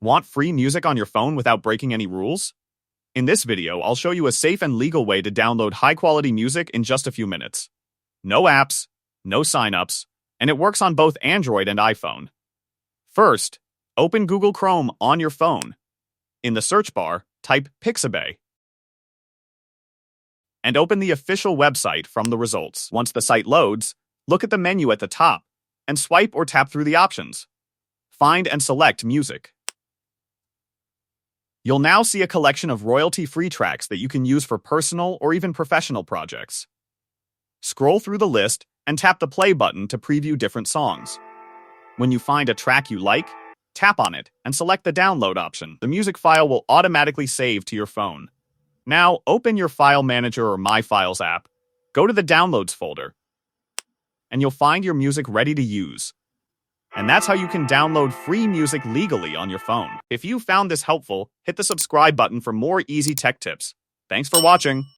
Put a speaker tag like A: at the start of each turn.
A: Want free music on your phone without breaking any rules? In this video, I'll show you a safe and legal way to download high-quality music in just a few minutes. No apps, no signups, and it works on both Android and iPhone. First, open Google Chrome on your phone. In the search bar, type Pixabay and open the official website from the results. Once the site loads, look at the menu at the top and swipe or tap through the options. Find and select music. You'll now see a collection of royalty-free tracks that you can use for personal or even professional projects. Scroll through the list and tap the play button to preview different songs. When you find a track you like, tap on it and select the download option. The music file will automatically save to your phone. Now, open your File Manager or My Files app, go to the Downloads folder, and you'll find your music ready to use. And that's how you can download free music legally on your phone. If you found this helpful, hit the subscribe button for more easy tech tips. Thanks for watching.